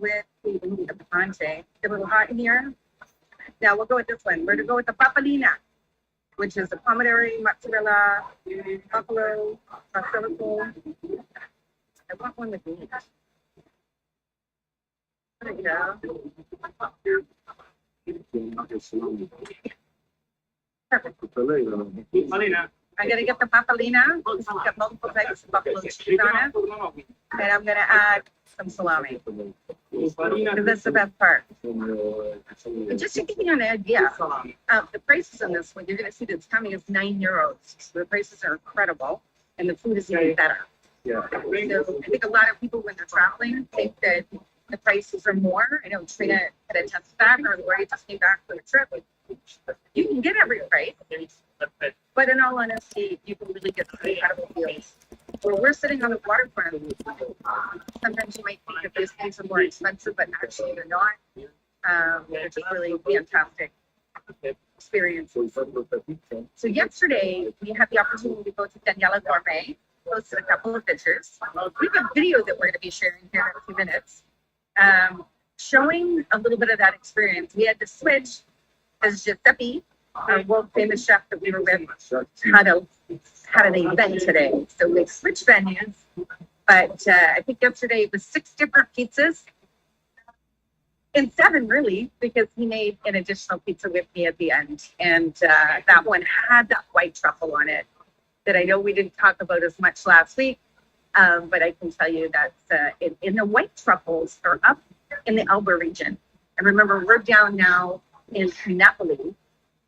with the Pante. It's a little hot in here. Now we'll go with this one. We're going to go with the papalina, which is the pomodoro, mozzarella, buffalo, basilico. I want one with meat. There you go. Perfect. I'm going to get the papalina. It's got multiple types of buffalo cheese on it. And I'm going to add some salami. Because that's the best part. And just to give you an idea, the prices on this one, you're going to see that's coming is €9. So the prices are incredible. And the food is even better. Yeah. So I think a lot of people, when they're traveling, think that the prices are more. I know Trina had a test back, or Lori just came back for a trip. You can get every price. But in all honesty, you can really get some incredible deals. Where we're sitting on the waterfront, sometimes you might think that these things are more expensive, but actually they're not. They're just really fantastic experiences. So yesterday, we had the opportunity to go to Daniela Gourmet, posted a couple of pictures. We have a video that we're going to be sharing here in a few minutes, showing a little bit of that experience. We had to switch as Giuseppe, our world famous chef that we were with, had an event today. So we switched venues, but I think yesterday it was 6 different pizzas, and 7 really, because he made an additional pizza with me at the end. And that one had that white truffle on it that I know we didn't talk about as much last week, but I can tell you that in the white truffles are up in the Alba region. And remember, we're down now in Naple.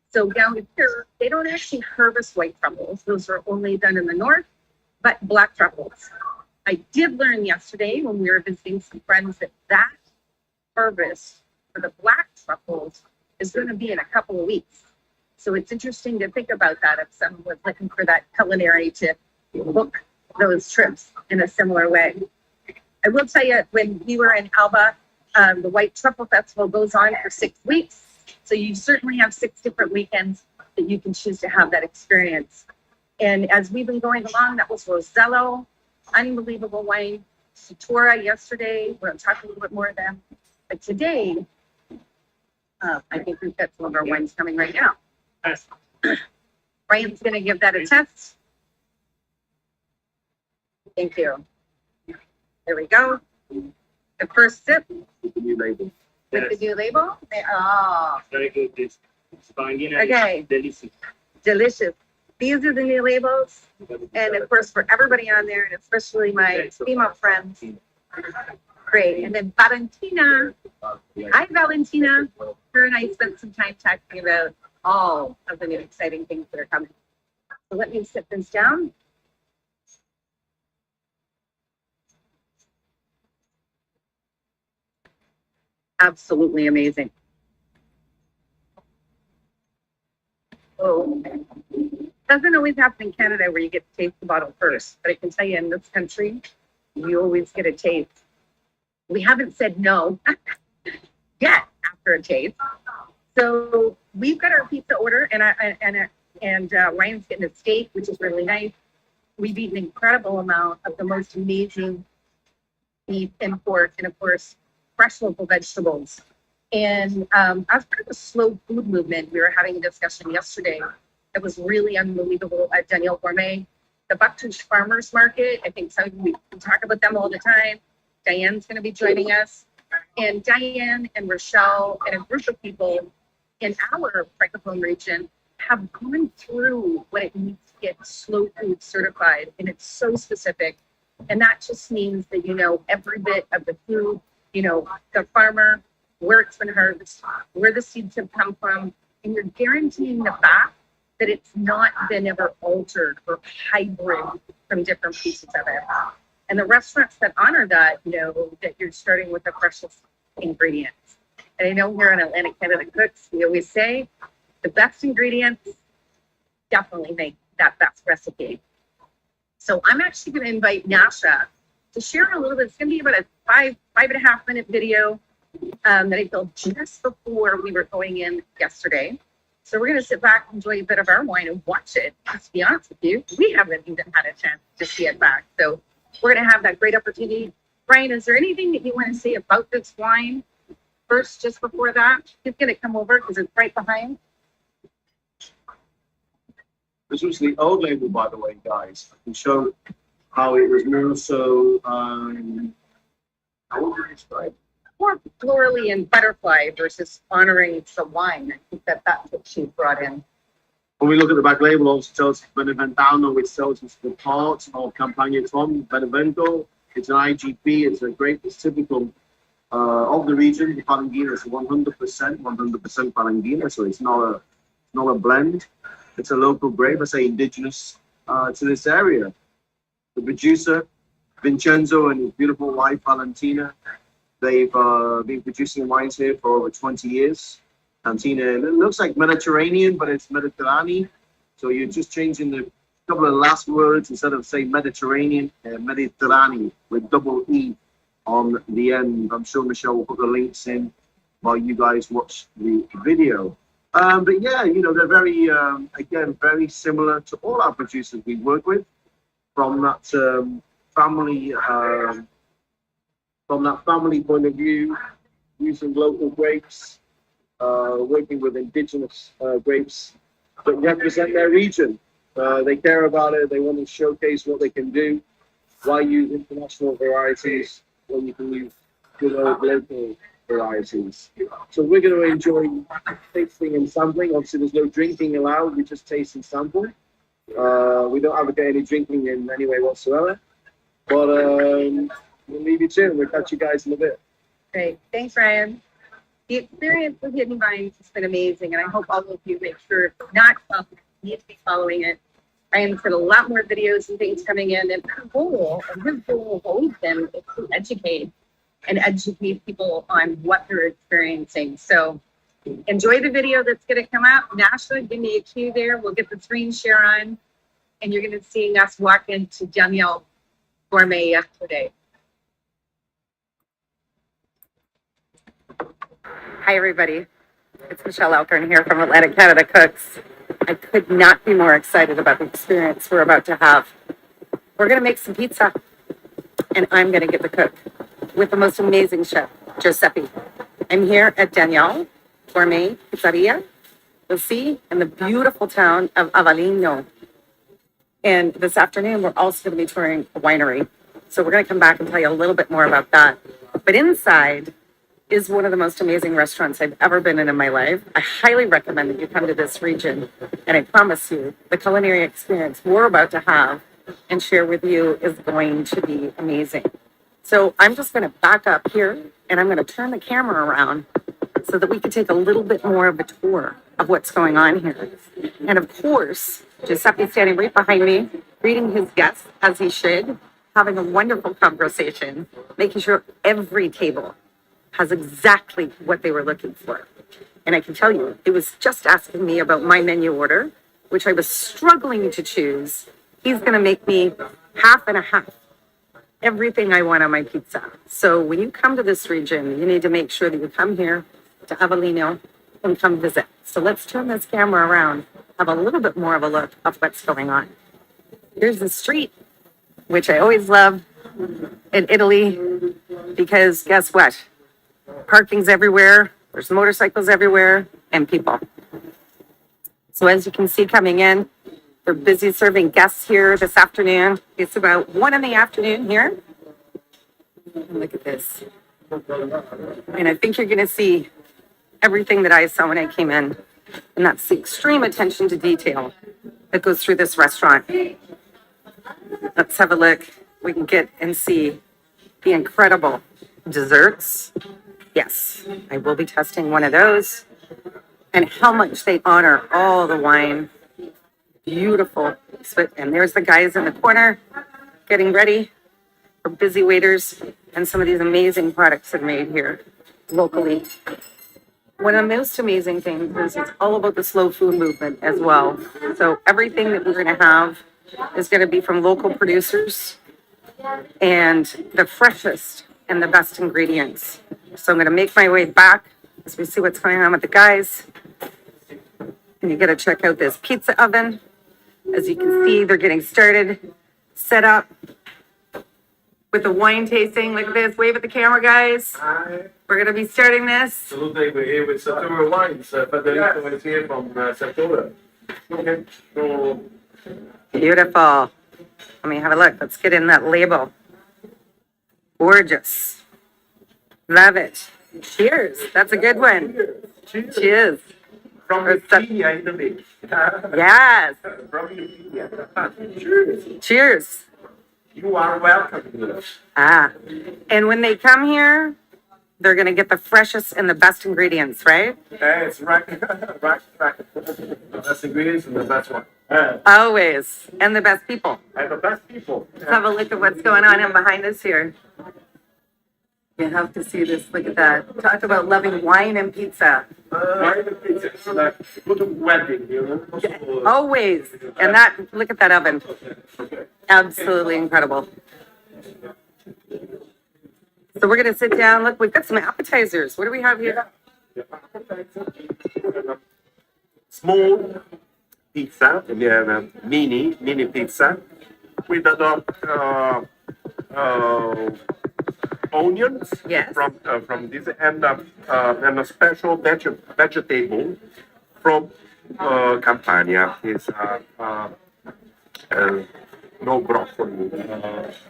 So down here, they don't actually harvest white truffles. Those are only done in the north, but black truffles. I did learn yesterday when we were visiting some friends that harvest for the black truffles is going to be in a couple of weeks. So it's interesting to think about that if someone was looking for that culinary to book those trips in a similar way. I will tell you, when we were in Alba, the White Truffle Festival goes on for 6 weeks. So you certainly have 6 different weekends that you can choose to have that experience. And as we've been going along, that was Rosello, unbelievable wine. Satura yesterday, we're going to talk a little bit more of them. But today, I think we've got some of our wines coming right now. Ryan's going to give that a test. Thank you. There we go. The first sip. With the new label. With the new label? Very good. This okay. Delicious. Delicious. These are the new labels. And of course, for everybody on there, and especially my female friends. Great. And then Valentina. Hi, Valentina. Her and I spent some time talking about all of the new exciting things that are coming. So let me sit this down. Absolutely amazing. Oh, doesn't always happen in Canada where you get to taste the bottle first, but I can tell you in this country, you always get a taste. We haven't said no yet after a taste. So we've got our pizza order, and Ryan's getting a steak, which is really nice. We've eaten an incredible amount of the most amazing beef and pork, and of course, fresh local vegetables. And as part of the slow food movement, we were having a discussion yesterday that was really unbelievable at Danielle Gourmet. The Bucktooth Farmers Market, I think we talk about them all the time. Diane's going to be joining us. And Diane and Rochelle and a group of people in our Francophone region have gone through what it means to get slow food certified. And it's so specific. And that just means that you know every bit of the food, you know, the farmer, where it's been harvested, where the seeds have come from, and you're guaranteeing the fact that it's not been ever altered or hybrid from different pieces of it. And the restaurants that honor that know that you're starting with the freshest ingredients. And I know here in Atlantic Canada Cooks, we always say the best ingredients definitely make that best recipe. So I'm actually going to invite Nasha to share a little bit. It's going to be about a 5.5 minute video that I filmed just before we were going in yesterday. So we're going to sit back, enjoy a bit of our wine, and watch it. To be honest with you, we haven't even had a chance to see it back. So we're going to have that great opportunity Brian, is there anything that you want to say about this wine first, just before that? He's going to come over because it's right behind. This was the old label, by the way, guys. I can show how it was more so, how would you describe? More florally and butterfly versus honoring the wine. I think that's what she brought in. When we look at the back label, also tells us Beneventano, which tells us the part of Campagna from Benevento. It's an IGP. It's a grape that's typical of the region. The Palangina is 100% Palangina, so it's not a blend. It's a local grape, I say indigenous to this area. The producer, Vincenzo, and his beautiful wife, Valentina, they've been producing wines here for over 20 years. Cantina, it looks like Mediterranean, but it's Mediterranean. So you're just changing the couple of last words instead of saying Mediterranean, Mediterranean with double E on the end. I'm sure Michelle will put the links in while you guys watch the video. But yeah, you know, they're very, again, very similar to all our producers we work with from that family point of view, using local grapes, working with indigenous grapes that represent their region. They care about it. They want to showcase what they can do. Why use international varieties when you can use good old local varieties? So we're going to enjoy tasting and sampling. Obviously, there's no drinking allowed. We just taste and sample. We don't advocate any drinking in any way whatsoever. But we'll leave you to it. We'll catch you guys in a bit. Great. Thanks, Ryan. The experience with Hidden Vines has been amazing, and I hope all of you make sure, if not need to be following it. Ryan's got a lot more videos and things coming in, and his goal has always been to educate people on what they're experiencing. So enjoy the video that's going to come out. Nasha, give me a cue there. We'll get the screen share on, and you're going to see us walk into Danielle Gourmet yesterday. Hi, everybody. It's Michelle Alcorn here from Atlantic Canada Cooks. I could not be more excited about the experience we're about to have. We're going to make some pizza, and I'm going to get the cook with the most amazing chef, Giuseppe. I'm here at Danielle Gourmet Pizzeria, you'll see, in the beautiful town of Avellino. And this afternoon, we're also going to be touring a winery. So we're going to come back and tell you a little bit more about that. But inside is one of the most amazing restaurants I've ever been in my life. I highly recommend that you come to this region. And I promise you, the culinary experience we're about to have and share with you is going to be amazing. So I'm just going to back up here, and I'm going to turn the camera around so that we can take a little bit more of a tour of what's going on here. And of course, Giuseppe's standing right behind me, greeting his guests as he should, having a wonderful conversation, making sure every table has exactly what they were looking for. And I can tell you, it was just asking me about my menu order, which I was struggling to choose. He's going to make me half and a half everything I want on my pizza. So when you come to this region, you need to make sure that you come here to Avellino and come visit. So let's turn this camera around, have a little bit more of a look of what's going on. Here's the street, which I always love in Italy, because guess what? Parking's everywhere, there's motorcycles everywhere, and people. So as you can see coming in, they're busy serving guests here this afternoon. It's about 1 p.m. here. And look at this. And I think you're going to see everything that I saw when I came in. And that's the extreme attention to detail that goes through this restaurant. Let's have a look. We can get and see the incredible desserts. Yes, I will be testing one of those. And how much they honor all the wine. Beautiful. And there's the guys in the corner getting ready for busy waiters. And some of these amazing products that are made here locally. One of the most amazing things is it's all about the slow food movement as well. So everything that we're going to have is going to be from local producers and the freshest and the best ingredients. So I'm going to make my way back as we see what's going on with the guys. And you got to check out this pizza oven. As you can see, they're getting started, set up. with the wine tasting. Look at this. Wave at the camera, guys. Hi. We're going to be starting this. Absolutely, we're here with Sartori Wines. Federico is here from Sartori. Okay, so Beautiful. Let me have a look. Let's get in that label. Gorgeous. Love it. Cheers. That's a good one. cheers. Cheers. From Virginia, Italy. Yes. From Virginia. Cheers. Cheers. You are welcome here. Ah. And when they come here, they're going to get the freshest and the best ingredients, right? It's right. The best ingredients and the best one. Always. And the best people. And the best people. Let's have a look at what's going on in behind us here. You have to see this. Look at that. Talk about loving wine and pizza. Wine and pizza. It's like a good wedding, you know? Always. And that, look at that oven. Absolutely incredible. So we're going to sit down. Look, we've got some appetizers. What do we have here? Small pizza, we have a mini pizza with onions Yes. from this and a special vegetable from Campania. It's no broccoli.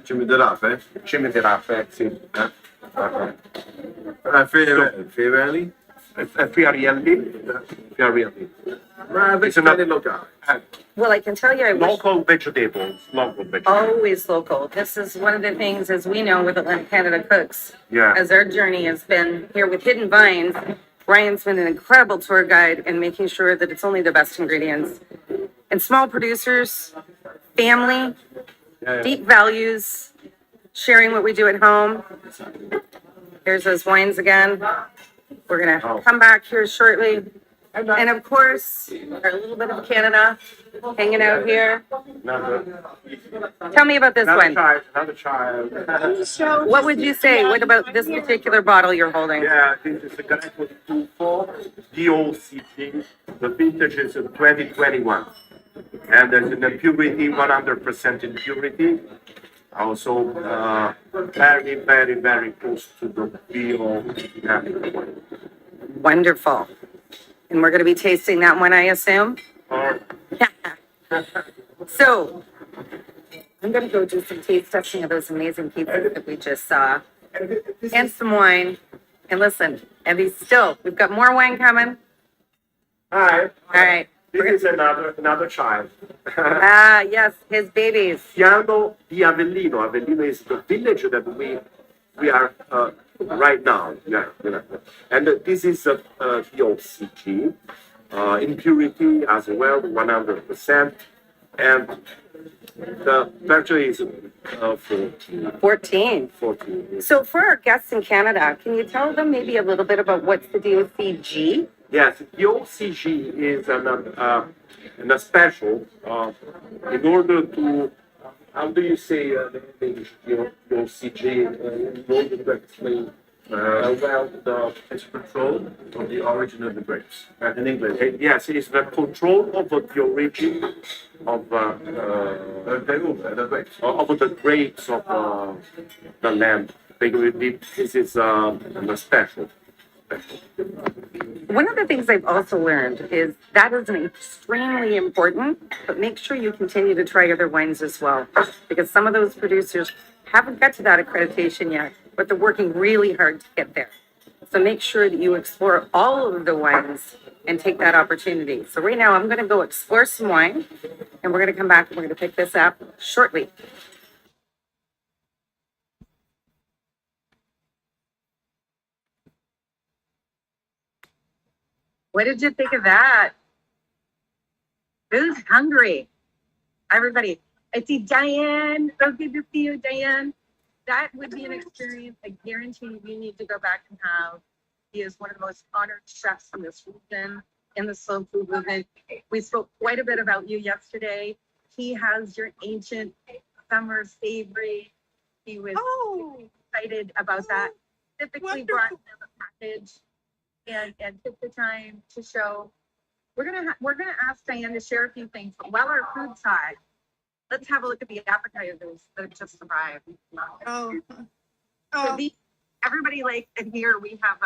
Cimiteraffe? Cimiteraffe, sì. Fiorelli? Fiorelli. Ma It's not locale. Well, I can tell you, I wish Local vegetables. always local. This is one of the things, as we know, with Atlantic Canada Cooks, Yeah. as our journey has been here with Hidden Vines. Ryan's been an incredible tour guide in making sure that it's only the best ingredients. And small producers, family, deep values, sharing what we do at home. Here's those wines again. We're going to come back here shortly. And of course, our little bit of Canada hanging out here. Tell me about this one. Another child. What would you say? What about this particular bottle you're holding? Yeah, this is a Greco Tufo DOCG. The vintage is 2021. And there's an impurity, 100% impurity. Also, very, very, very close to the bio. Wonderful. And we're going to be tasting that one, I assume. So, I'm going to go do some taste testing of those amazing pizzas that we just saw. And some wine. And listen, and we've got more wine coming. Hi. All right. This is another child. Ah, yes, his babies. Piano di Avellino. Avellino is the village that we are right now. Yeah. And this is DOCG, impurity as well, 100%. And the temperature is 14. 14. So for our guests in Canada, can you tell them maybe a little bit about what's the DOCG? Yes, DOCG is a special in order to, how do you say the English, DOCG, in order to explain it's control of the origin of the grapes. In English, yes, it's the control of the origin of the grapes of the land. This is a special. One of the things I've also learned is that is an extremely important, but make sure you continue to try other wines as well, because some of those producers haven't got to that accreditation yet, but they're working really hard to get there. So make sure that you explore all of the wines and take that opportunity. So right now I'm going to go explore some wine, and we're going to come back and we're going to pick this up shortly. What did you think of that? Who's hungry? Everybody. I see Diane. So good to see you, Diane. That would be an experience I guarantee you need to go back and have. He is one of the most honored chefs in this region, in the soul food movement. We spoke quite a bit about you yesterday. He has your ancient summer savory. He was excited about that. Specifically brought him a package and took the time to show. We're gonna ask Diane to share a few things. But while our food's hot, let's have a look at the appetizers that have just arrived. Oh, So oh, everybody likes, and here we have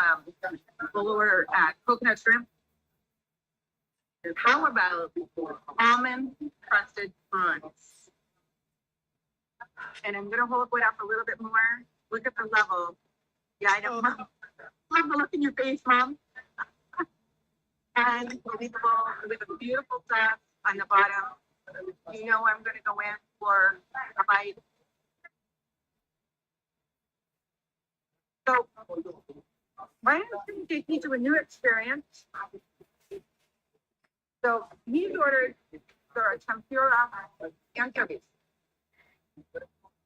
we'll order coconut shrimp. How about almond crusted prawns? And I'm gonna hold it up a little bit more. Look at the level. Yeah, I know. Oh. Love the look in your face, Mom. And unbelievable with a beautiful dust on the bottom. You know I'm gonna go in for a bite. So, Ryan's gonna take me to a new experience. So he's ordered the tempura anchovies.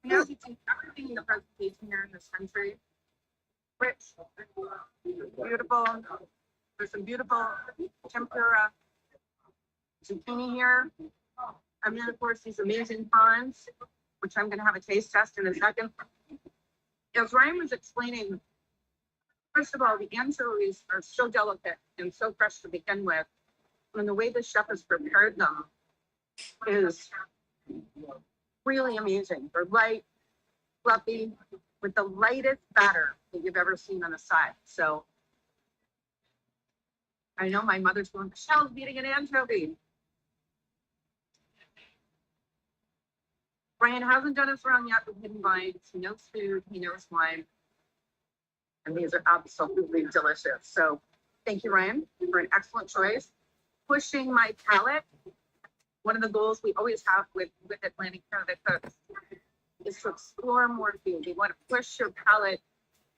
Now you see everything in the presentation here in this country. Rich, beautiful. There's some beautiful tempura zucchini here. And then of course these amazing prawns, which I'm gonna have a taste test in a second. As Ryan was explaining, first of all, the anchovies are so delicate and so fresh to begin with. And the way the chef has prepared them is really amazing. They're light, fluffy, with the lightest batter that you've ever seen on a side. So I know my mother's going, Michelle's eating an anchovy. Brian hasn't done us wrong yet with hidden vines. He knows food, he knows wine. And these are absolutely delicious. So thank you, Ryan, for an excellent choice. Pushing my palate. One of the goals we always have with Atlantic Canada Cooks is to explore more food. You want to push your palate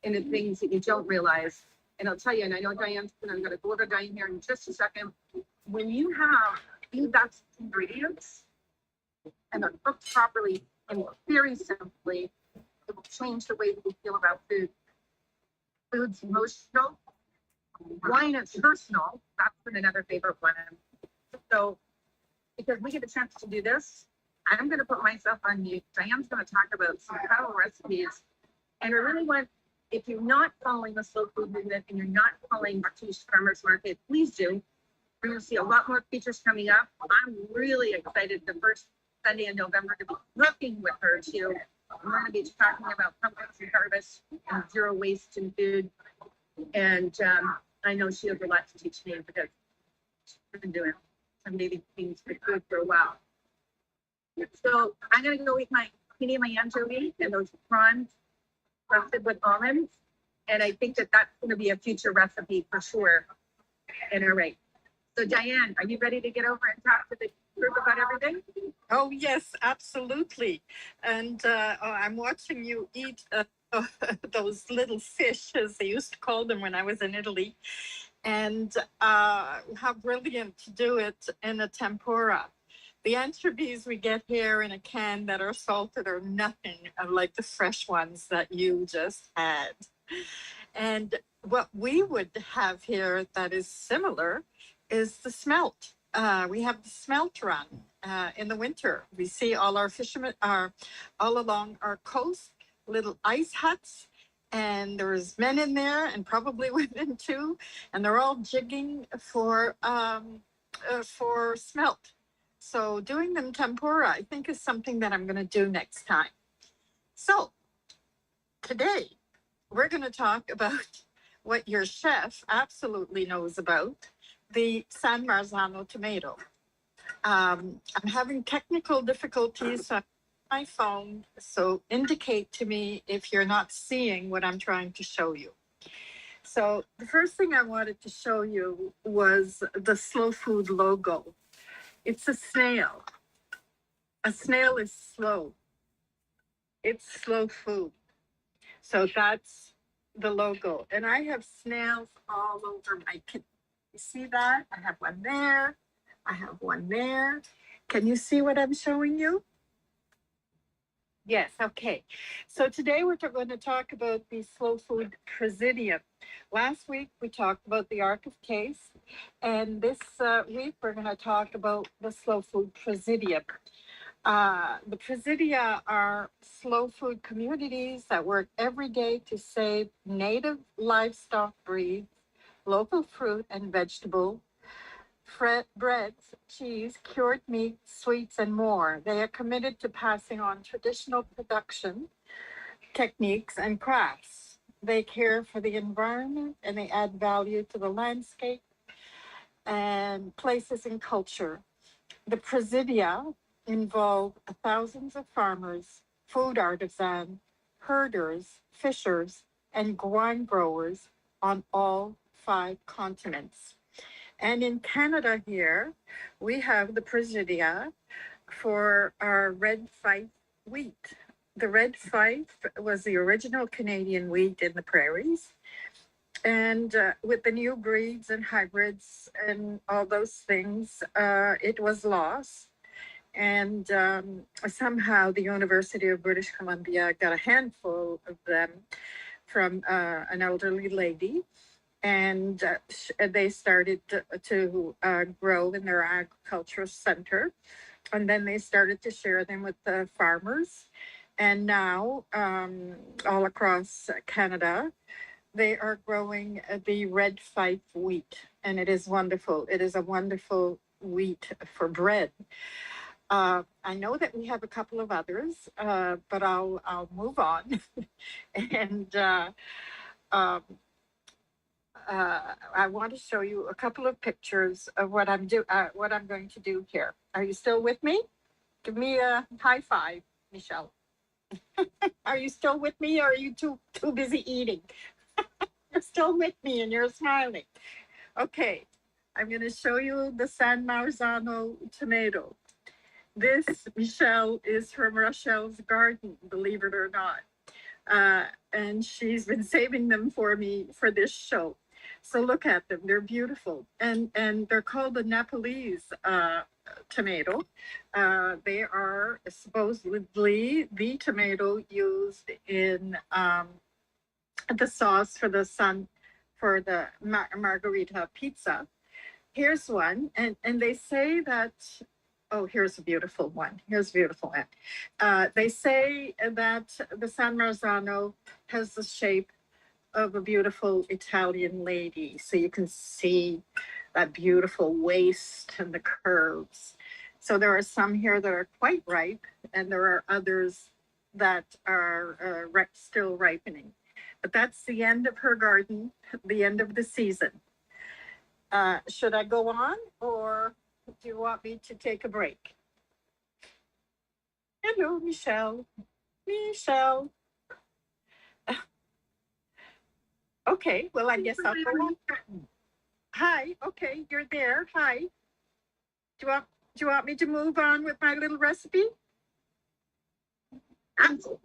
into things that you don't realize. And I'll tell you, and I know Diane's, and I'm going to go over to Diane here in just a second. When you have the best ingredients and they're cooked properly and very simply, it will change the way that we feel about food. Food's emotional. Wine is personal. That's been another favorite one. So, because we get a chance to do this, I'm going to put myself on mute. Diane's going to talk about some incredible recipes. And I really want, if you're not following the slow food movement and you're not following Martouche Farmers Market, please do. We're going to see a lot more features coming up. I'm really excited the first Sunday in November to be working with her too. We're going to be talking about pumpkins and harvest and zero waste in food. And I know she has a lot to teach me because she's been doing some amazing things for food for a while. So I'm going to go eat my anchovy and those prawns roasted with almonds. And I think that that's going to be a future recipe for sure. And all right. So Diane, are you ready to get over and talk to the group about everything? oh, yes, absolutely. And I'm watching you eat those little fish, as they used to call them when I was in Italy. And how brilliant to do it in a tempura. The anchovies we get here in a can that are salted are nothing like the fresh ones that you just had. And what we would have here that is similar is the smelt. We have the smelt run in the winter. We see all our fishermen are all along our coast, little ice huts, and there's men in there and probably women too, and they're all jigging for smelt. So doing them tempura, I think, is something that I'm going to do next time. So today we're going to talk about what your chef absolutely knows about, the San Marzano tomato. I'm having technical difficulties on my phone, so indicate to me if you're not seeing what I'm trying to show you. So the first thing I wanted to show you was the Slow Food logo. It's a snail. A snail is slow. It's slow food. So that's the logo. And I have snails all over my kitchen. You see that? I have one there. I have one there. Can you see what I'm showing you? Yes, okay. So today we're going to talk about the slow food presidium. Last week we talked about the Arc of Taste, and this week we're going to talk about the slow food presidium. The presidia are slow food communities that work every day to save native livestock breeds, local fruit and vegetable, breads, cheese, cured meat, sweets, and more. They are committed to passing on traditional production techniques and crafts. They care for the environment and they add value to the landscape and places and culture. The Presidia involve thousands of farmers, food artisans, herders, fishers, and wine growers on all 5 continents. And in Canada here, we have the Presidia for our red fife wheat. The red fife was the original Canadian wheat in the prairies. And with the new breeds and hybrids and all those things, it was lost. And somehow the University of British Columbia got a handful of them from an elderly lady. And they started to grow in their agricultural center. And then they started to share them with the farmers. And now, all across Canada, they are growing the red fife wheat, and it is wonderful. It is a wonderful wheat for bread. I know that we have a couple of others, but I'll move on. And I want to show you a couple of pictures of what I'm going to do here. Are you still with me? Give me a high five, Michelle. Are you still with me, or are you too busy eating? You're still with me and you're smiling. Okay, I'm going to show you the San Marzano tomato. This, Michelle, is from Rochelle's garden, believe it or not. And she's been saving them for me for this show. So look at them, they're beautiful. And they're called the Nepalese tomato. They are supposedly the tomato used in the sauce for the margarita pizza. Here's one, and they say that, oh, here's a beautiful one. They say that the San Marzano has the shape of a beautiful Italian lady. So you can see that beautiful waist and the curves. So there are some here that are quite ripe, and there are others that are still ripening. But that's the end of her garden, the end of the season. Should I go on, or do you want me to take a break? Hello, Michelle. Michelle. Okay, well, I guess I'll go on. Hi, okay, you're there. Hi. Do you want me to move on with my little recipe?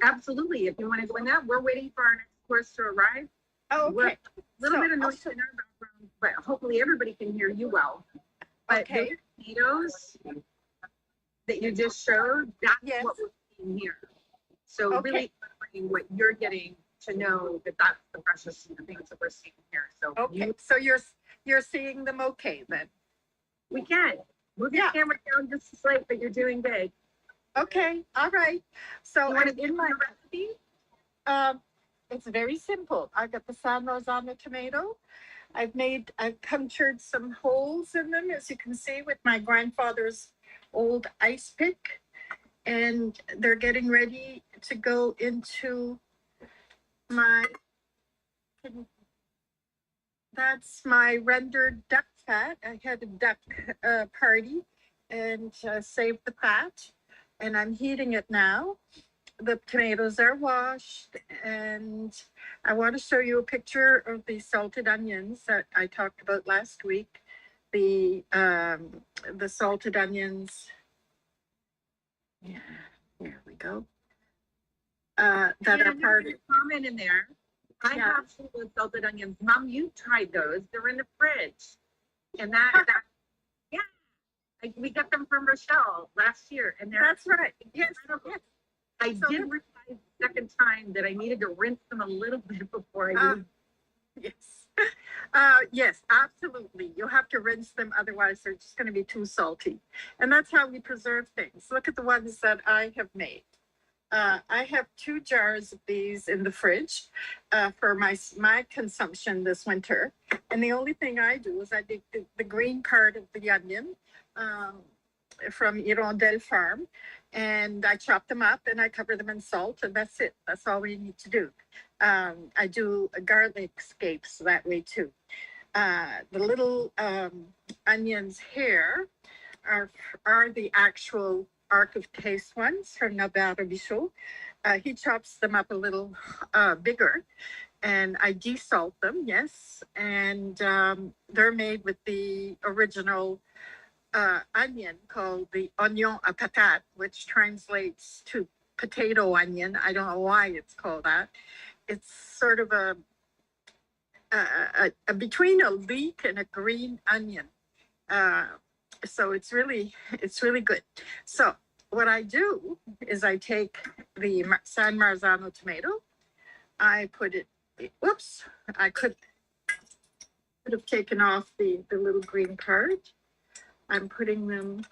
Absolutely. If you want to go in that, we're waiting for our next course to arrive. Oh, We're okay. a little bit of noise in our background, but hopefully everybody can hear you well. But Okay. the tomatoes that you just showed, that's Yes. what we're seeing here. So Okay. really what you're getting to know that that's the precious things that we're seeing here. So Okay, so you're seeing them okay then? we can move your Yeah. camera down just slightly, but you're doing big. Okay, all right. So You want to in give my me a recipe? it's very simple. I got the San Marzano tomato. I've punctured some holes in them, as you can see, with my grandfather's old ice pick. And they're getting ready to go into that's my rendered duck fat. I had a duck party and saved the fat, and I'm heating it now. The tomatoes are washed, and I want to show you a picture of the salted onions that I talked about last week. The salted onions. Yeah, here we go. That are part of. Comment in there. I Yeah. have some of the salted onions. Mom, you tried those. They're in the fridge. And that yeah. We got them from Rochelle last year, and they're That's right. Yes. incredible. Yes. I So did realize the second time that I needed to rinse them a little bit before I used. Yes. Yes, absolutely. You'll have to rinse them, otherwise they're just going to be too salty. And that's how we preserve things. Look at the ones that I have made. I have 2 jars of these in the fridge for my consumption this winter. And the only thing I do is I take the green part of the onion from Hirondelle Farm, and I chop them up and I cover them in salt, and that's it. That's all we need to do. I do garlic scapes that way too. The little onions here are are the actual Arc of Taste ones from Naple. He chops them up a little bigger, and I desalt them, yes. And they're made with the original onion called the oignon à patate, which translates to potato onion. I don't know why it's called that. It's sort of a between a leek and a green onion. So it's really good. So what I do is I take the San Marzano tomato, I put it. Whoops! I could have taken off the little green part. I'm putting them.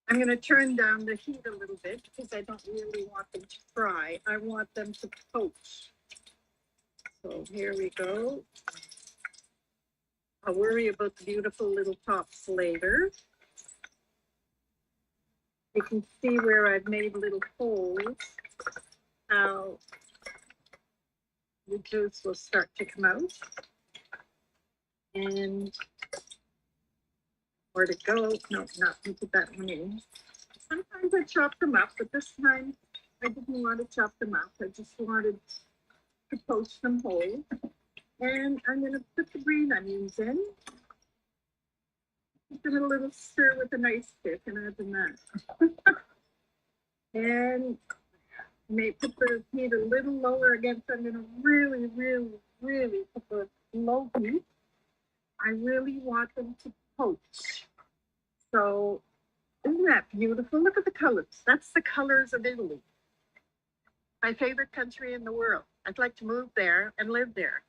I'm going to turn down the heat a little bit because I don't really want them to fry. I want them to poach. So here we go. I'll worry about the beautiful little tops later. You can see where I've made little holes, how the juice will start to come out. And where to go? No, not to put that one in. Sometimes I chop them up, but this time I didn't want to chop them up. I just wanted to poach them whole. And I'm going to put the green onions in. Give it a little stir with a nice stick, and add them that. And may put the heat a little lower again. So I'm going to really, really, really put the low heat. I really want them to poach. So isn't that beautiful? Look at the colors. That's the colors of Italy. My favorite country in the world. I'd like to move there and live there.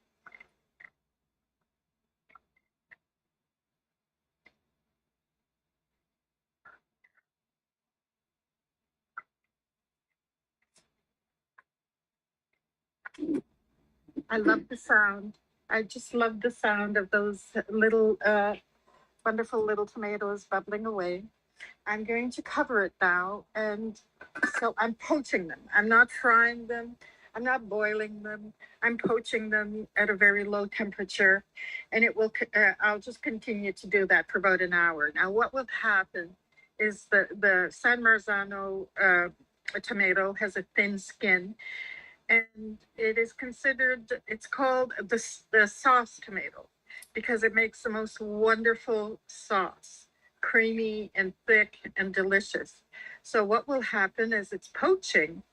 I love the sound. I just love the sound of those little, wonderful little tomatoes bubbling away. I'm going to cover it now. And so I'm poaching them. I'm not frying them. I'm not boiling them. I'm poaching them at a very low temperature. And it will, I'll just continue to do that for about an hour. Now, what will happen is the San Marzano tomato has a thin skin, and it is considered, it's called the sauce tomato because it makes the most wonderful sauce, creamy and thick and delicious. So what will happen is it's poaching,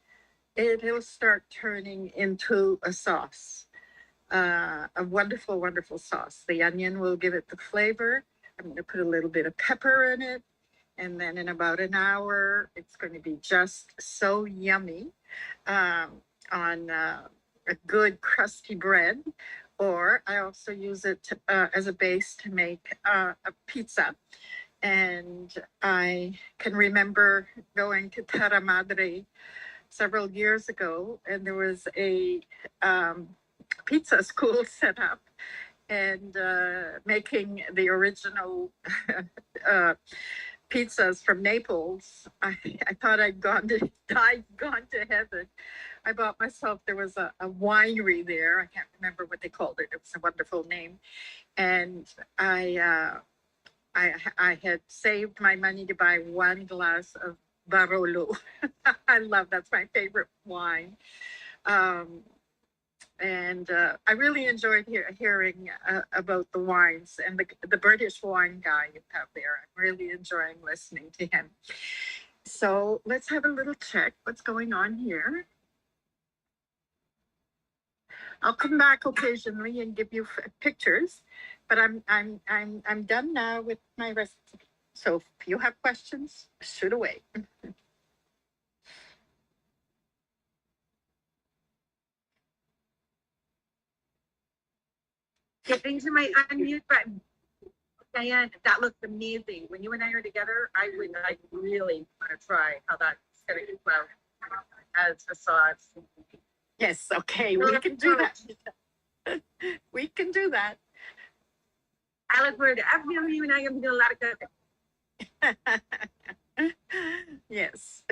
it'll start turning into a sauce, a wonderful, wonderful sauce. The onion will give it the flavor. I'm going to put a little bit of pepper in it. And then in about an hour, it's going to be just so yummy. On a good crusty bread, or I also use it as a base to make a pizza. And I can remember going to Terra Madre several years ago, and there was a pizza school set up, and making the original pizzas from Naples. I thought I'd gone to heaven. I bought myself, there was a winery there. I can't remember what they called it. It was a wonderful name. And I had saved my money to buy one glass of Barolo. That's my favorite wine. And I really enjoyed hearing about the wines and the British wine guy you have there. I'm really enjoying listening to him. So let's have a little check what's going on here. I'll come back occasionally and give you pictures, but I'm done now with my recipe. So if you have questions, shoot away. Getting to my unmute button. Diane, that looked amazing. When you and I are together, I really want to try how that's going to come out as a sauce. Yes, okay, we can do that. We can do that. I look forward to after you and I am doing a lot of cooking. Yes.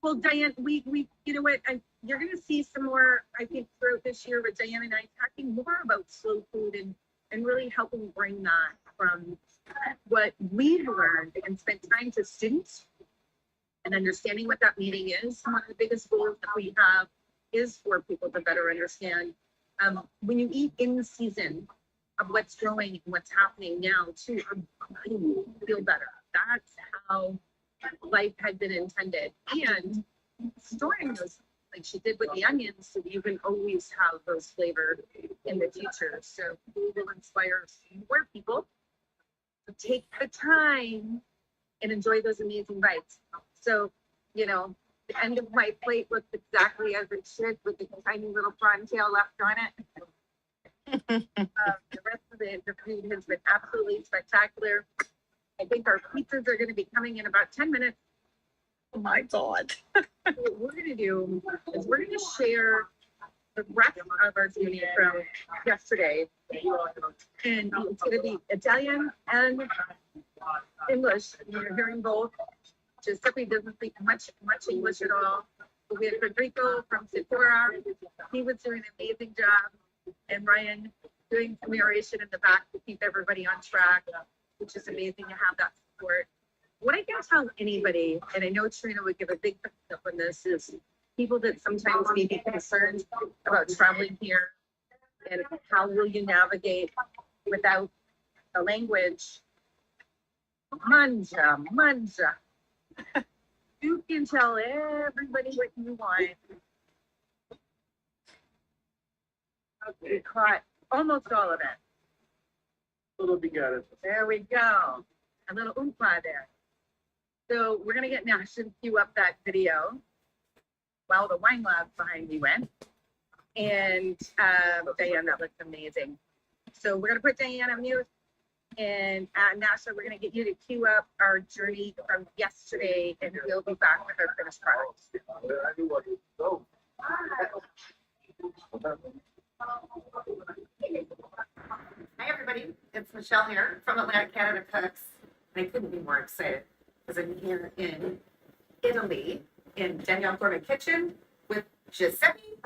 Well, Diane, we you know what? You're going to see some more, I think, throughout this year with Diane and I talking more about slow food and really helping bring that from what we've learned and spent time to students and understanding what that meaning is. One of the biggest goals that we have is for people to better understand when you eat in the season of what's growing and what's happening now too, our body will feel better. That's how life had been intended. And storing those, like she did with the onions, so you can always have those flavored in the future. So we will inspire more people to take the time and enjoy those amazing bites. So, you know, the end of my plate looked exactly as it should with the tiny little prawn tail left on it. The rest of the food has been absolutely spectacular. I think our pizzas are going to be coming in about 10 minutes. Oh my God. What we're going to do is we're going to share the rest of our menu from yesterday. And it's going to be Italian and English. You're hearing both. Giuseppe doesn't speak much English at all. But we had Federico from Sephora. He was doing an amazing job. And Ryan doing some narration in the back to keep everybody on track, which is amazing to have that support. What I can tell anybody, and I know Trina would give a big thumbs up on this, is people that sometimes may be concerned about traveling here and how will you navigate without the language. Manja. You can tell everybody what you want. We caught almost all of it. Solo bigare. There we go. A little oompa there. So we're going to get Nash to cue up that video while the wine labs behind me went. And Diane, that looks amazing. So we're going to put Diane on mute. And Nasha, we're going to get you to cue up our journey from yesterday, and we'll be back with our finished products. Hi, everybody. It's Michelle here from Atlantic Canada Cooks. And I couldn't be more excited because I'm here in Italy in Danielle Gourmet Kitchen with Giuseppe.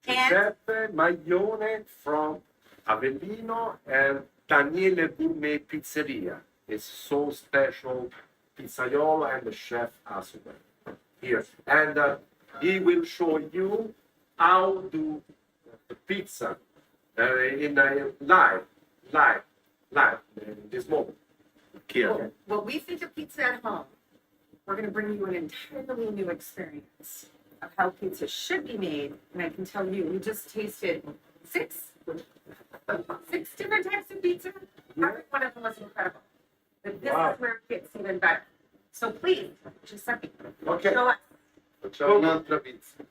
Giuseppe Maglione from Avellino and Daniele Gourmet Pizzeria. It's so special pizzaiolo and the chef as well here. And he will show you how to the pizza in live in this moment. Here. Well, we think of pizza at home. We're going to bring you an entirely new experience of how pizza should be made. And I can tell you, we just tasted six different types of pizza. Every one of them was incredible. But this is where it gets even better. So please, Giuseppe, show us. Facciamo un'altra pizza.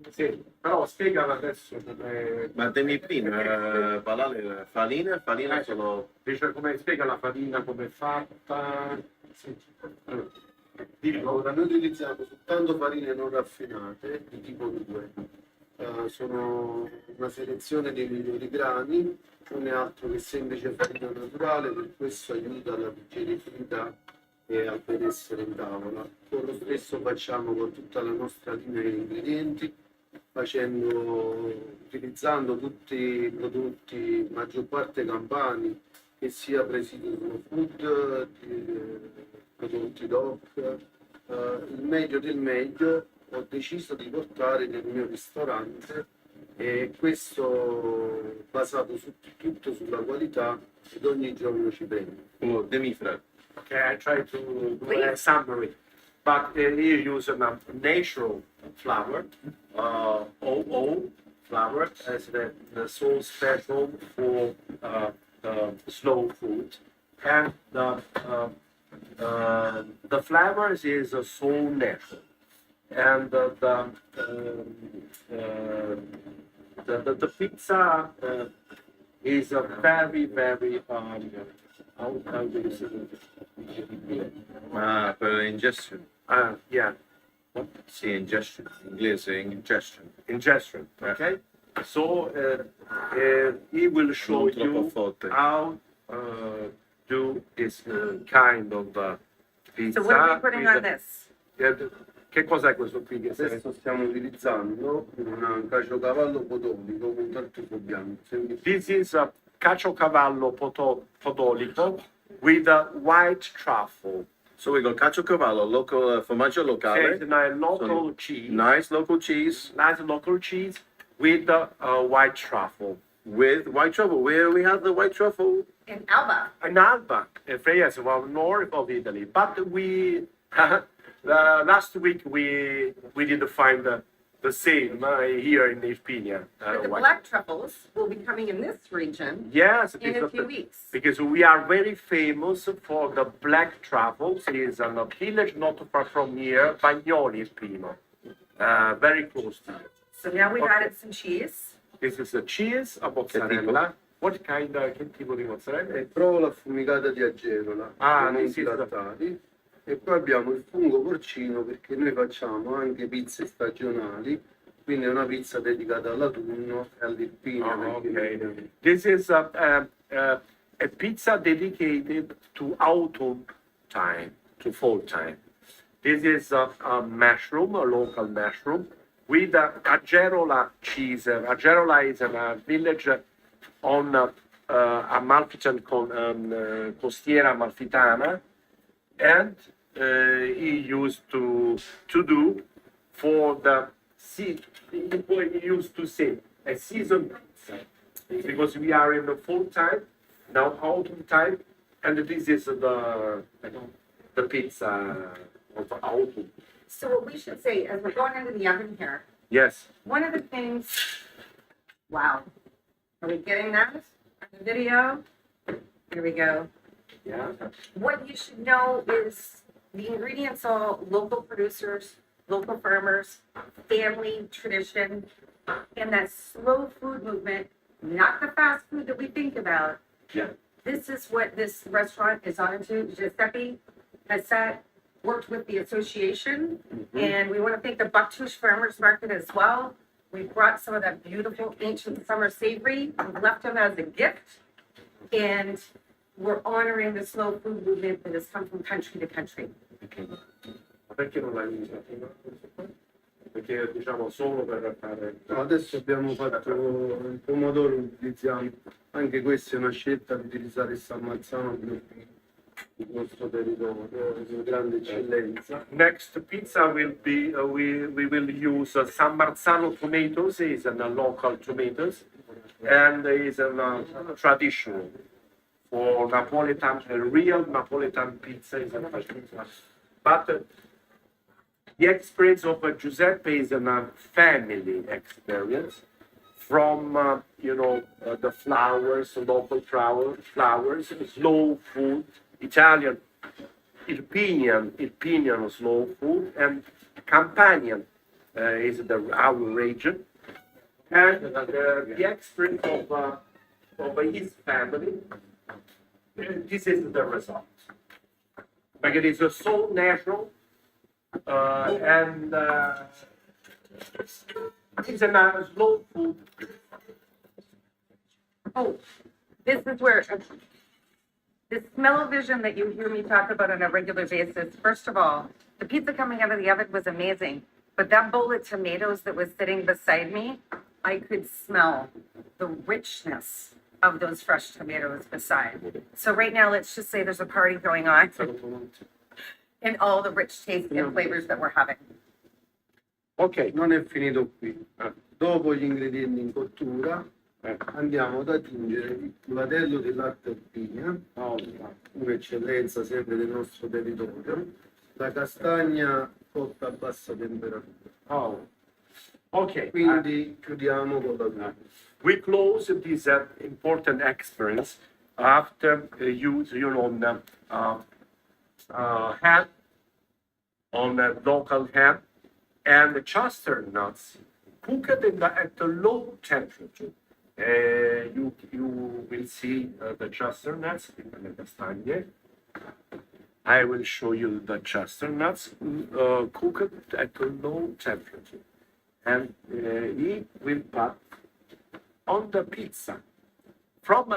Sì, però spiegala adesso come... Ma dimmi prima, farina sono... Dice come spiega la farina, come è fatta. Sì. Allora, noi utilizziamo soltanto farine non raffinate di tipo 2. Sono una selezione dei migliori grani, non è altro che semplice farina naturale, per questo aiuta alla digericità e al benessere in tavola. Con lo stesso facciamo con tutta la nostra linea di ingredienti, utilizzando tutti i prodotti maggior parte campani, che sia presidio slow food, prodotti DOC, il meglio del meglio. Ho deciso di portare nel mio ristorante e questo basato tutto sulla qualità ed ogni giorno ci prendo. Oh, demifra. Okay, I try to do a summary, but here you use a natural flour, OO flour, as the so special for slow food, and the flavors is so natural, and the the pizza is a very, very, how do you say it? Per ingestion. Yeah, Sì, ingestion. In inglese ingestion. ingestion, okay? So he will show Non troppo you forte. how do this kind of pizza. So what are we putting with on this? Che cos'è questo qui? Che serve? Adesso stiamo utilizzando un caciocavallo podolico con tartufo bianco. Semplice. This is a caciocavallo podolico with a white truffle. So we got caciocavallo, local formaggio locale, It's a local cheese, nice local cheese nice local cheese with white truffle. with white truffle. Where we have the white truffle? In Alba. In Alba, yes, well, north of Italy. But we last week we didn't find the same here in Irpinia. But the black truffles will be coming in this region Yes, in a few weeks. because we are very famous for the black truffles. It is a village not far from here, Bagnoli Irpino, very close to you. So now we've Okay. added some cheese. This is a cheese, a mozzarella. What kind che tipo di mozzarella? E provola affumicata di agerola, Ah, con sì, sì. trattati. E poi abbiamo il fungo porcino perché noi facciamo anche pizze stagionali, quindi è una pizza dedicata all'autunno e all'Irpinia. Oh, perché- okay. This is a pizza dedicated to autumn time, to fall time. This is a mushroom, a local mushroom, with Agerola cheese. Agerola is a village on Amalfitan, costiera amalfitana, and he used to do for the he used to say a season pizza because we are in the fall time now, autumn time, and this is the pizza of autumn. So what we should say as we're going into the oven here, Yes. one of the things, wow, are we getting that on the video? Here we go. Yeah. What you should know is the ingredients all local producers, local farmers, family tradition, and that slow food movement, not the fast food that we think about. Yeah. This is what this restaurant is on to. Giuseppe has worked with the association, and we want to thank the Bucktoosh Farmers Market as well. We brought some of that beautiful ancient summer savory. We left them as a gift, and we're honoring the slow food movement that has come from country to country. Ma perché non l'hai usato? Perché diciamo solo per fare. No, adesso abbiamo fatto il pomodoro, utilizziamo anche questa è una scelta di utilizzare il San Marzano perché il nostro territorio è di grande eccellenza. Next pizza will be we will use San Marzano tomatoes. Is a local tomatoes, and is a traditional for Napolitan. A real Napolitan pizza is a pizza, but the experience of Giuseppe is a family experience. From the flowers, local flowers, slow food, Italian, Irpinian slow food, and Campanian is our region, and the experience of his family. This is the result. Like it is so natural, and it's a slow food. Oh, this is where the smell-o-vision that you hear me talk about on a regular basis. First of all, the pizza coming out of the oven was amazing, but that bowl of tomatoes that was sitting beside me, I could smell the richness of those fresh tomatoes beside. So right now, let's just say there's a party going on and all the rich taste and flavors that we're having. Okay. Non è finito qui. Dopo gli ingredienti in cottura andiamo ad aggiungere il culatello di latte alpina, un'eccellenza sempre del nostro territorio, la castagna cotta a bassa temperatura. Oh, okay. Quindi chiudiamo con la luce. We close this important experience after ham, on local ham, and the chestnuts cooked at a low temperature. You will see the chestnuts in the next time. Yeah? I will show you the chestnuts cooked at a low temperature, and it will put on the pizza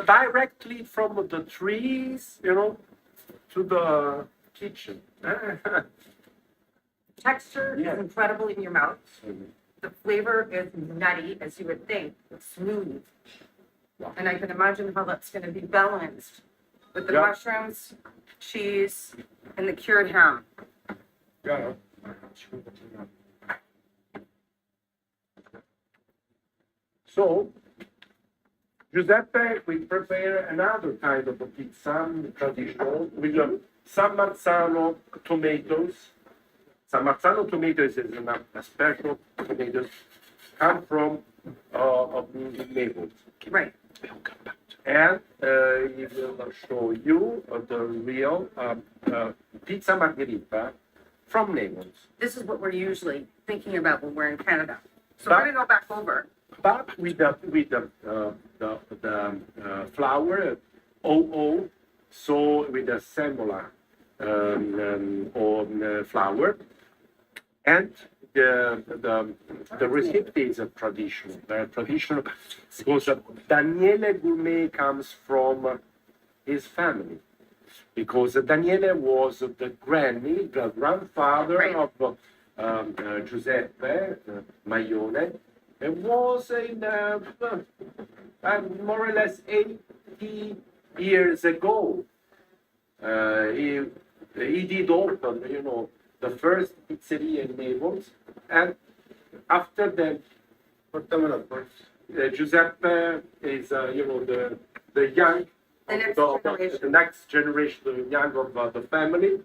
directly from the trees, to the kitchen. Texture Yeah. is incredible in your mouth. The flavor is nutty, as you would think. It's smooth. And I can imagine how that's going to be balanced with the Yeah. mushrooms, cheese, and the cured ham. Yeah. So, Giuseppe will prepare another kind of a pizza, traditional, with San Marzano tomatoes. San Marzano tomatoes is a special tomatoes, come from Naples. Right. And he will show you the real pizza margherita from Naples. This is what we're usually thinking about when we're in Canada. So But- we're going to go back over. But with the flour, OO, so with the semola or flour, and the recipe is a traditional, because Daniele Gourmet comes from his family, because Daniele was the grandfather Right. of Giuseppe Maione. It was in more or less 80 years ago. He did open, the first pizzeria in Naples, and after that, Giuseppe is, the young, The next generation. the next generation, the young of the family.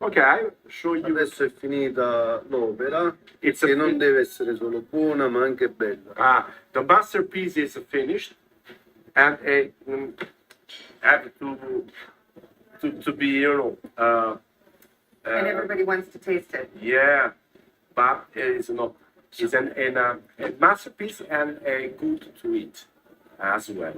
Ok, I'll show you. Adesso è finita l'opera, It's a che non fin- deve essere solo buona ma anche bella. The masterpiece is finished, and have to be, And everybody wants to taste it. yeah, but it's not. It's a masterpiece and a good to eat as well.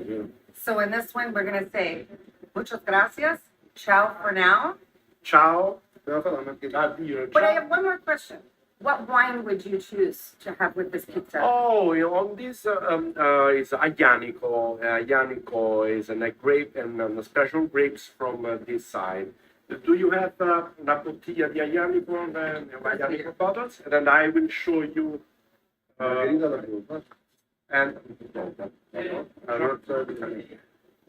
So in this one, we're going to say, muchas gracias. Ciao for now. Ciao. Dobbiamo fare una margherita. Addio. But I Ciao. have one more question. What wine would you choose to have with this pizza? Oh, on this is Aglianico. Aglianico is a grape and special grapes from this side. Do you have una bottiglia di Aglianico and Aglianico bottles? And then I will show you. Margherita alla prova. And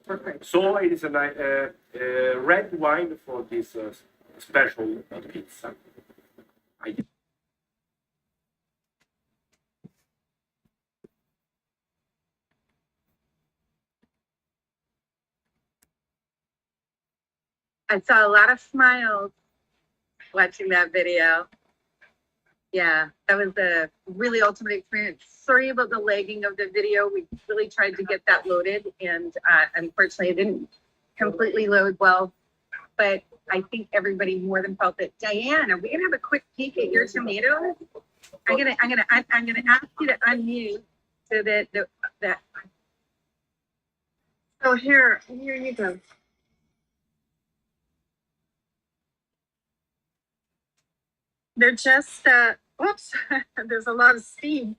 Perfect. so it is a red wine for this special pizza. I saw a lot of smiles watching that video. Yeah, that was a really ultimate experience. Sorry about the lagging of the video. We really tried to get that loaded, and unfortunately, it didn't completely load well. But I think everybody more than felt it. Diane, are we gonna have a quick peek at your tomatoes? I'm gonna ask you to unmute so that. So here you go. They're just, oops, there's a lot of steam.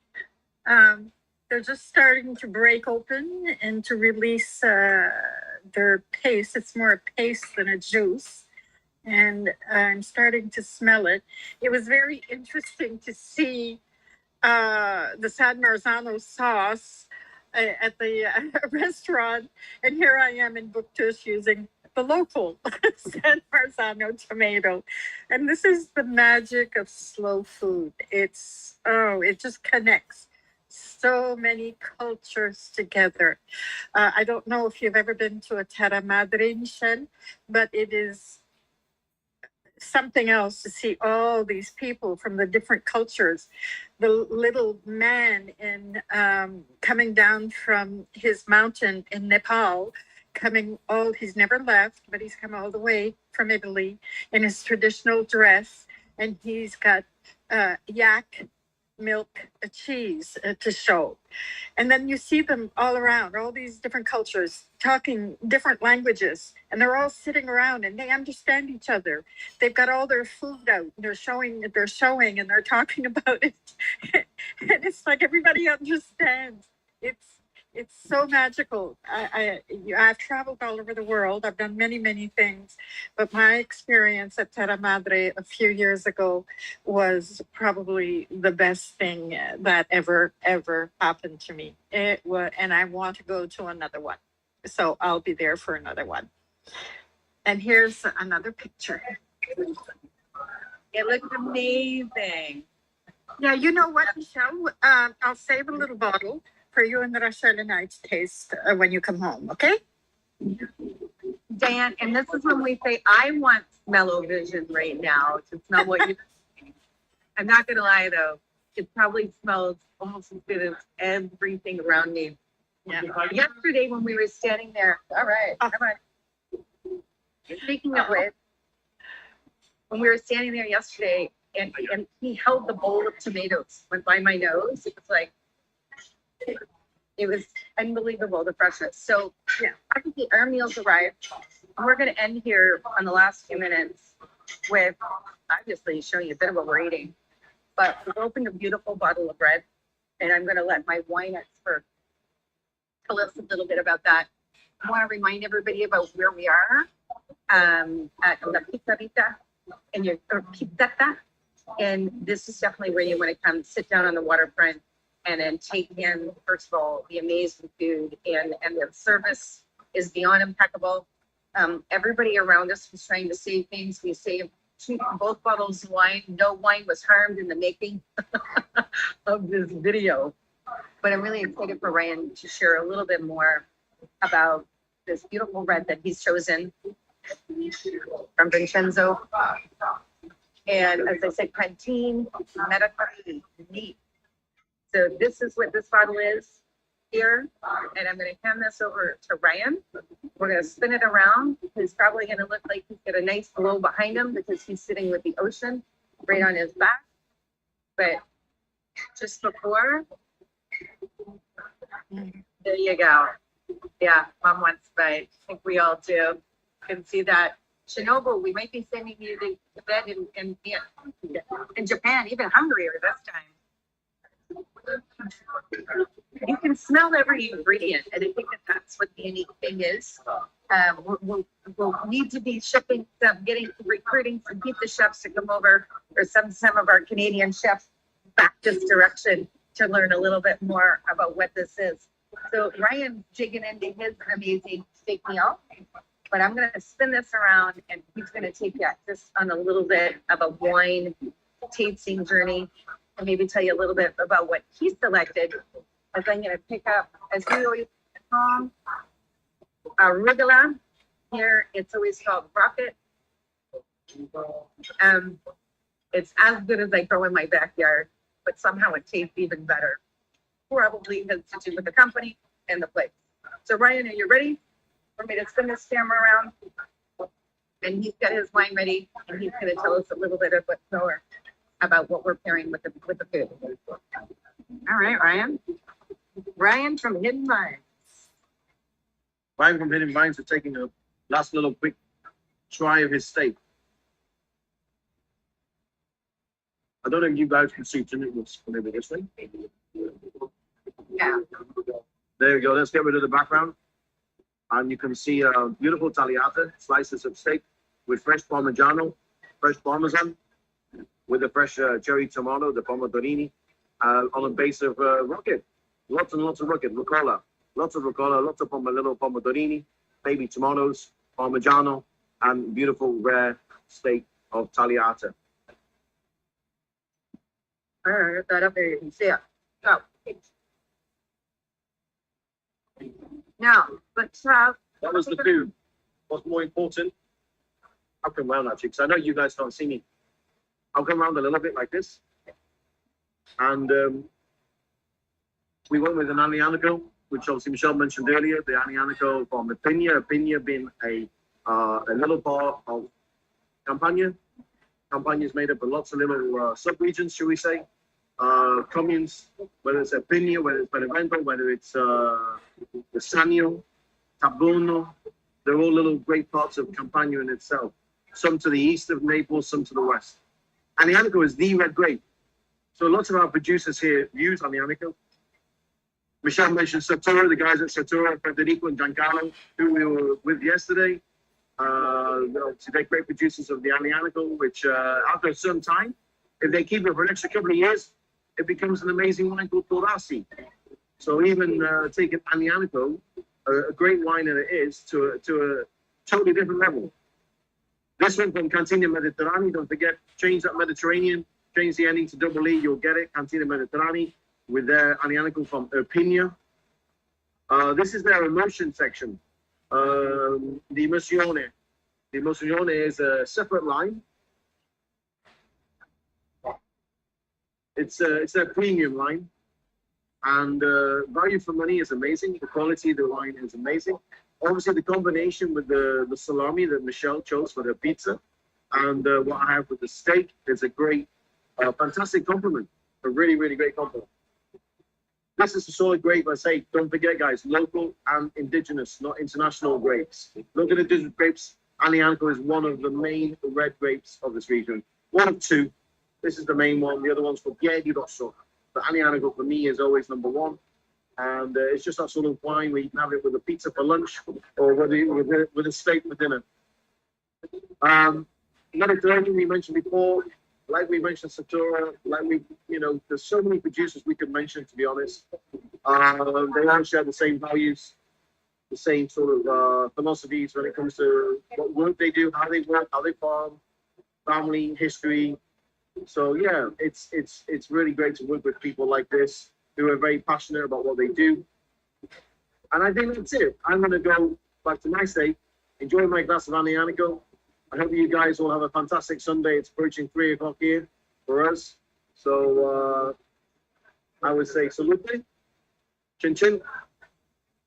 They're just starting to break open and to release their paste. It's more a paste than a juice. And I'm starting to smell it. It was very interesting to see the San Marzano sauce at the restaurant. And here I am in Bouctouche using the local San Marzano tomato. And this is the magic of slow food. It just connects so many cultures together. I don't know if you've ever been to a Terra Madre, Michelle, but it is something else to see all these people from the different cultures. The little man in coming down from his mountain in Nepal, he's never left, but he's come all the way from Italy in his traditional dress, and he's got yak milk cheese to show. And then you see them all around, all these different cultures talking different languages, and they're all sitting around and they understand each other. They've got all their food out, they're showing, and they're talking about it. And it's like everybody understands. It's so magical. I've traveled all over the world. I've done many things, but my experience at Terra Madre a few years ago was probably the best thing that ever happened to me. It was, and I want to go to another one. So I'll be there for another one. And here's another picture. It looks amazing. Yeah, you know what, Michelle? I'll save a little bottle for you and Rachel and I to taste when you come home, okay? Dan, and this is when we say, I want smell-o-vision right now to smell what you. I'm not gonna lie though, it probably smells almost as good as everything around me. Yeah. Yesterday when we were standing there, all right, come on. Speaking of which, when we were standing there yesterday and he held the bowl of tomatoes, went by my nose, it was like, it was unbelievable, the freshness. So yeah, practically our meals arrived. And we're gonna end here on the last few minutes with obviously showing you a bit of what we're eating. But we've opened a beautiful bottle of red, and I'm gonna let my wine expert tell us a little bit about that. I want to remind everybody about where we are at La Pizzerita and your or Pizzetta. And this is definitely where you want to come sit down on the waterfront and then take in, first of all, the amazing food and the service is beyond impeccable. Everybody around us was trying to save things. We saved both bottles of wine. No wine was harmed in the making of this video. But I'm really excited for Ryan to share a little bit more about this beautiful red that he's chosen from Vincenzo. And as I said, Canteen, Medicare, neat. So this is what this bottle is here. And I'm going to hand this over to Ryan. We're going to spin it around. He's probably going to look like he's got a nice glow behind him because he's sitting with the ocean right on his back. But just before, there you go. Yeah, Mom wants to bite. I think we all do. You can see that. Shinobu, we might be sending you to bed in Japan, even Hungary this time. You can smell every ingredient, and I think that's what the unique thing is. We'll need to be shipping some, recruiting some pizza chefs to come over, or some of our Canadian chefs back this direction to learn a little bit more about what this is. So Ryan's jigging into his amazing steak meal, but I'm going to spin this around and he's going to take you just on a little bit of a wine tasting journey and maybe tell you a little bit about what he selected. As I'm going to pick up, as we always call arugula. Here, it's always called rocket. It's as good as I grow in my backyard, but somehow it tastes even better. Probably has to do with the company and the place. So Ryan, are you ready for me to spin this camera around? And he's got his wine ready, and he's going to tell us a little bit more about what we're pairing with the food. All right, Ryan. Ryan from Hidden Vines. Ryan from Hidden Vines is taking a last little quick try of his steak. I don't know if you guys can see Jimmy was maybe this way. Yeah. There you go. Let's get rid of the background. And you can see a beautiful tagliata, slices of steak with fresh Parmigiano, fresh Parmesan, with the fresh cherry tomato, the pomodorini, on a base of rocket. Lots and lots of rocket, rucola. Lots of rucola, lots of little pomodorini, baby tomatoes, Parmigiano, and beautiful rare steak of tagliata. All right, get that up there, you can see it. So, now, let's That was the food. What's more important? I'll come around actually, because I know you guys can't see me. I'll come around a little bit like this. And we went with an Anianico, which obviously Michelle mentioned earlier, the Anianico from Pina. Pina being a little part of Campania. Campania is made up of lots of little sub-regions, shall we say. communes, whether it's Erpinia, whether it's Benevento, whether it's Sanio, Tabuno. They're all little great parts of Campania in itself. Some to the east of Naples, some to the west. Anianico is the red grape. So lots of our producers here use Anianico. Michelle mentioned Sartura, the guys at Sartura, Federico and Giancarlo, who we were with yesterday. They're great producers of the Anianico, which after a certain time, if they keep it for an extra couple of years, it becomes an amazing wine called Torrasi. So even taking Anianico, a great wine that it is, to a totally different level. This one from Cantina Mediterranee, don't forget, change that Mediterranean, change the ending to double E, you'll get it, Cantina Mediterranee, with their Anianico from Erpinia. This is their emotion section. The Emozione. The Emozione is a separate line. It's their premium line. And value for money is amazing. The quality of the wine is amazing. Obviously, the combination with the salami that Michelle chose for her pizza and what I have with the steak is a great, fantastic compliment. A really, really great compliment. This is a solid grape. I say, don't forget, guys, local and indigenous, not international grapes. Look at indigenous grapes. Anianico is one of the main red grapes of this region. One of two. This is the main one. The other one's called Chiedi Rosso. But Anianico for me is always number one. And it's just that sort of wine where you can have it with a pizza for lunch or with a steak for dinner. Mediterranean, we mentioned before, like we mentioned Sartura, like there's so many producers we could mention, to be honest. They all share the same values, the same sort of philosophies when it comes to what work they do, how they work, how they farm, family, history. So yeah, it's really great to work with people like this who are very passionate about what they do. And I think that's it. I'm going to go back to my state, enjoy my glass of Anianico. I hope you guys all have a fantastic Sunday. It's approaching 3 o'clock here for us. So I would say salute, chin chin.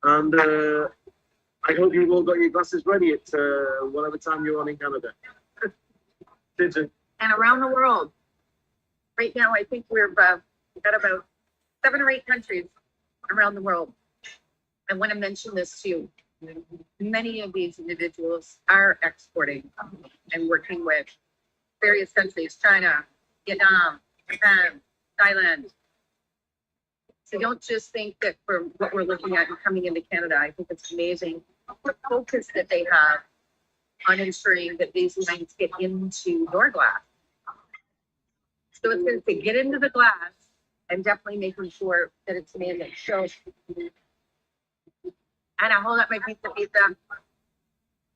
And I hope you've all got your glasses ready at whatever time you're on in Canada. Chin chin. And around the world. Right now, I think we've got about 7 or 8 countries around the world. I want to mention this too. Many of these individuals are exporting and working with various countries, China, Vietnam, Japan, Thailand. So don't just think that for what we're looking at and coming into Canada, I think it's amazing the focus that they have on ensuring that these wines get into your glass. So it's going to get into the glass and definitely making sure that it's amazing. So, and I hold up my pizza.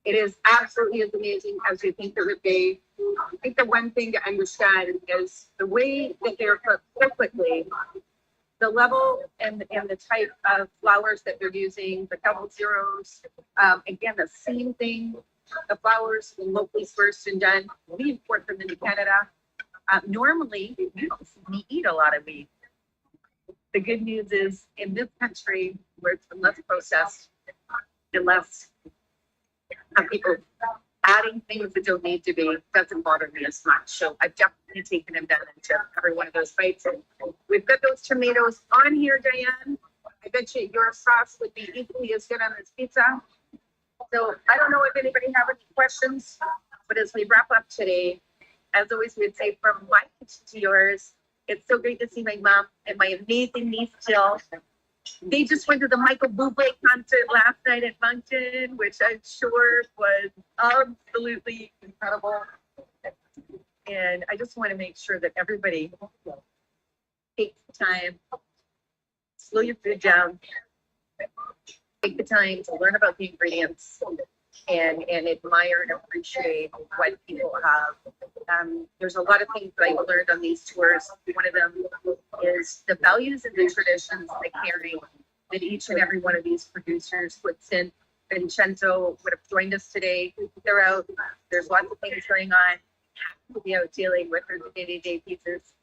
It is absolutely as amazing as you think it would be. I think the one thing to understand is the way that they're cooked so quickly, the level and the type of flours that they're using, the double zeros. Again, the same thing. The flours locally sourced and done. We import them into Canada. Normally, we don't eat a lot of meat. The good news is in this country where it's been less processed and less people adding things that don't need to be, doesn't bother me as much. So I've definitely taken advantage of every one of those bites. And we've got those tomatoes on here, Diane. I bet you your sauce would be equally as good on this pizza. So I don't know if anybody have any questions, but as we wrap up today, as always, we'd say from my kitchen to yours, it's so great to see my mom and my amazing niece, Jill. They just went to the Michael Bublé concert last night at Moncton, which I'm sure was absolutely incredible. And I just want to make sure that everybody takes the time, slow your food down, take the time to learn about the ingredients and admire and appreciate what people have. There's a lot of things that I learned on these tours. One of them is the values and the traditions that carry that each and every one of these producers puts in. Vincenzo would have joined us today. They're out. There's lots of things going on. We'll be out dealing with their day-to-day pieces.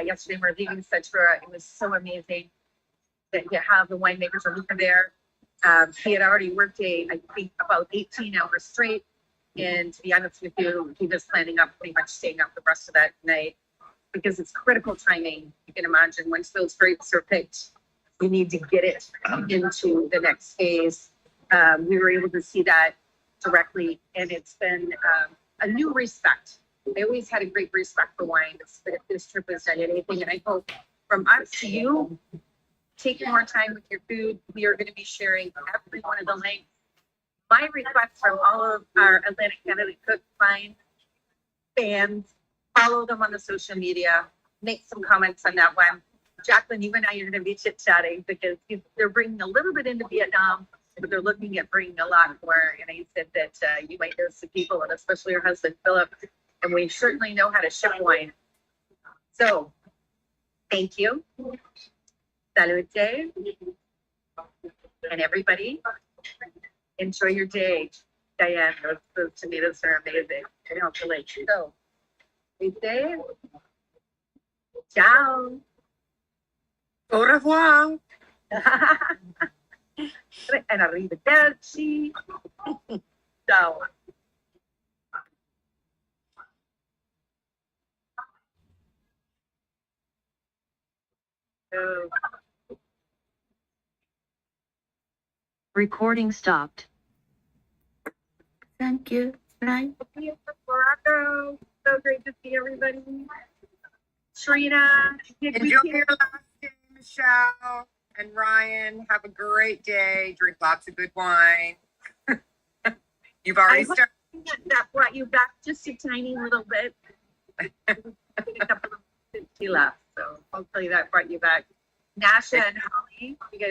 Yesterday, we were leaving Centra. It was so amazing that you have the winemakers over there. He had already worked I think about 18 hours straight. And to be honest with you, he was planning on pretty much staying up the rest of that night. because it's critical timing. You can imagine once those grapes are picked, we need to get it into the next phase. We were able to see that directly, and it's been a new respect. I always had a great respect for wine, but if this trip has done anything, and I hope from us to you, take more time with your food. We are going to be sharing every one of the links. My request from all of our Atlantic Canada Cook Wine fans, follow them on the social media, make some comments on that one. Jacqueline, you and I are going to be chit-chatting because they're bringing a little bit into Vietnam, but they're looking at bringing a lot more. And I said that you might know some people, and especially your husband, Philip, and we certainly know how to ship wine. So, thank you. Salute. And everybody, enjoy your day. Diane, those tomatoes are amazing. I don't feel like so. Salute. Ciao. Au revoir. And arrivederci. Ciao. So, Recording stopped. Thank you. Bye. Morocco. So great to see everybody. Trina. Enjoy your last day, Michelle and Ryan. Have a great day. Drink lots of good wine. You've already I hope started. that brought you back just a tiny little bit. I think a couple of 50 left. So hopefully that brought you back. Nasha and Holly, you guys